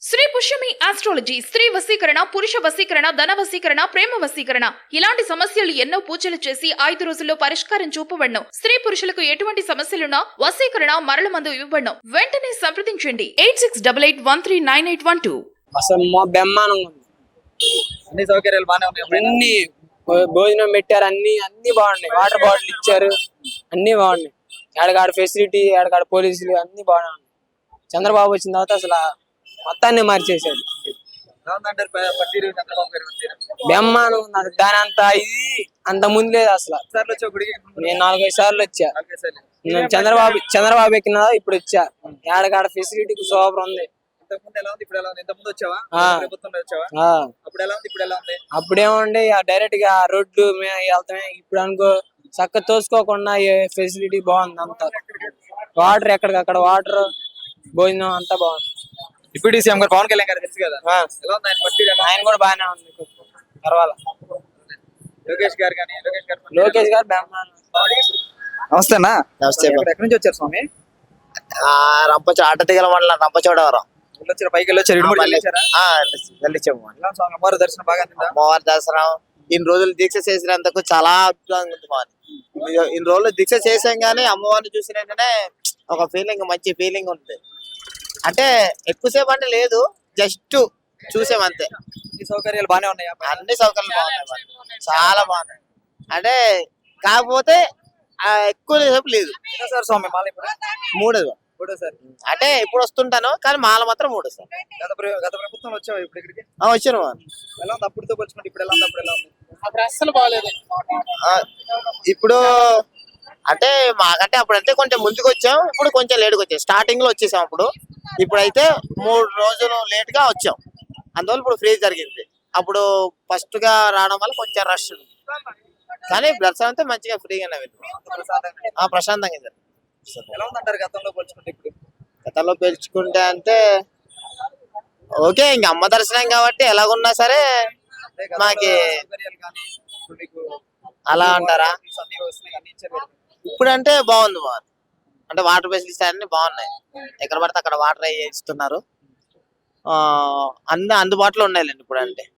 Shri Pushyami astrology స్త్రీ వశీకరణ పురుష వశీకరణ ధన వశీకరణ ప్రేమ వశీకరణ ఇలాంటి సమస్యలు ఎన్నో పూజలు చేసి 5 రోజుల్లో పరిష్కారం చూపబడను. స్త్రీ పురుషులకు ఎటువంటి సమస్యలున్నా వశీకరణ మరల మందు ఇవ్వబడను. వెంటనే సంప్రదించండి 8688139812. అసలు మా బ్రహ్మాండంగా ఉంది. అన్ని సౌకర్యాలు బాగానే ఉన్నాయి. అన్ని భోజనం పెట్టారు, అన్ని బాగున్నాయి. వాటర్ బాటిల్ ఇచ్చారు, అన్ని బాగున్నాయి. ఏడగాడ ఫెసిలిటీ, ఏడగాడ పోలీసులు అన్ని బాగానే ఉన్నాయి. చంద్రబాబు వచ్చిన తర్వాత అసలు మొత్తాన్ని మార్చేశాడు. రామంటారు పట్టిరు చంద్రబాబు గారు వచ్చారు. బ్రహ్మాండం ఉంది. అసలు దాని అంత ఇది అంత ముందు లేదు అసలు. సార్లు వచ్చా గుడికి? నేను 4-5 సార్లు వచ్చా. నాలుగైదు. నేను చంద్రబాబు ఎక్కిన ఇప్పుడు వచ్చా. ఏడగాడ ఫెసిలిటీ సూపర్ ఉంది. ఇంతకుముందు ఎలా ఉంది, ఇప్పుడు ఎలా ఉంది? ఇంతకుముందు వచ్చావా? ఆ. ప్రభుత్వంలో వచ్చావా? ఆ అప్పుడు ఎలా ఉంది, ఇప్పుడు ఎలా ఉంది? అప్పుడేమండి డైరెక్ట్ గా రోడ్లు వెళ్తామే. ఇప్పుడు అనుకో చక్క తోసుకోకుండా ఫెసిలిటీ బాగుంది. అంతా వాటర్ ఎక్కడికక్కడ వాటర్, భోజనం అంతా బాగుంది. డిప్యూటీ సీఎం గారు పవన్ కళ్యాణ్ గారు తెలుసు కదా, ఆ, ఎలా ఉంది ఆయన పట్టిరు? ఆయన కూడా బాగానే ఉంది. పర్వాలేదు. లోకేష్ గారు కానీ లోకేష్ గారు బ్రహ్మాండం. నమస్తే అన్న. నమస్తే. ఎక్కడి నుంచి వచ్చారు స్వామి? ఆటదిగల మండలం రంపచోడవరం. వెళ్ళొచ్చారు, పైకి వెళ్ళొచ్చారు, ఇడుముడి వెళ్ళొచ్చారా? వెళ్ళిచ్చాము. ఎలా స్వామి అమ్మవారి దర్శనం బాగా అందిందా? అమ్మవారి దసరం ఇన్ని రోజులు దీక్ష చేసినందుకు చాలా అద్భుతంగా ఉంది. మాది ఇన్ని రోజులు దీక్ష చేసాం కానీ అమ్మవారిని చూసిన వెంటనే ఒక ఫీలింగ్, మంచి ఫీలింగ్ ఉంది. అంటే ఎక్కువసేపు అంటే లేదు, జస్ట్ చూసాం అంతే. ఈ సౌకర్యాలు బాగానే ఉన్నాయా? అన్ని సౌకర్యాలు బాగున్నాయి మాది. చాలా బాగున్నాయి. అంటే కాకపోతే ఎక్కువ సేపు లేదు. సార్ స్వామి మాల ఇప్పుడు మూడోసారి అంటే ఇప్పుడు వస్తుంటాను కానీ మాల మాత్రం మూడోసారి. గత ప్రభుత్వం వచ్చావా ఇప్పుడు ఇక్కడికి? వచ్చాను. ఎలా ఉంది అప్పుడుతో పోల్చుకుంటే ఇప్పుడు ఎలా ఉంది? అప్పుడు ఎలా ఉంది? అసలు బాగాలేదు. ఇప్పుడు అంటే మాకంటే అప్పుడు అంటే కొంచెం ముందుకు వచ్చాం, ఇప్పుడు కొంచెం లేట్గా వచ్చాం. స్టార్టింగ్ లో వచ్చేసాం అప్పుడు. ఇప్పుడైతే 3 రోజులు లేట్ గా వచ్చాం, అందువల్ల ఇప్పుడు ఫ్రీ జరిగింది. అప్పుడు ఫస్ట్ గా రావడం వల్ల కొంచెం రష్ ఉంది, కానీ దర్శనం అయితే మంచిగా ఫ్రీగానే వెళ్ళింది. ప్రశాంతంగా జరిగింది. ఎలా ఉందంటారు గతంలో పోల్చుకుంటే ఇప్పుడు? గతంలో పేల్చుకుంటే అంటే ఓకే, ఇంక అమ్మ దర్శనం కాబట్టి ఎలాగున్నా సరే అంటే గతంలో మాకి సౌకర్యాలు కానీ ఇప్పుడు మీకు అలా అంటారా? అన్ని వస్తున్నాయి, అన్ని ఇచ్చారు కదా. ఇప్పుడు అంటే బాగుంది. అంటే వాటర్ ఫెసిలిటీస్ అన్ని బాగున్నాయి. ఎక్కడ పడితే అక్కడ వాటర్ ఇస్తున్నారు. అన్ని అందుబాటులో ఉన్నాయిలేండి ఇప్పుడు. అంటే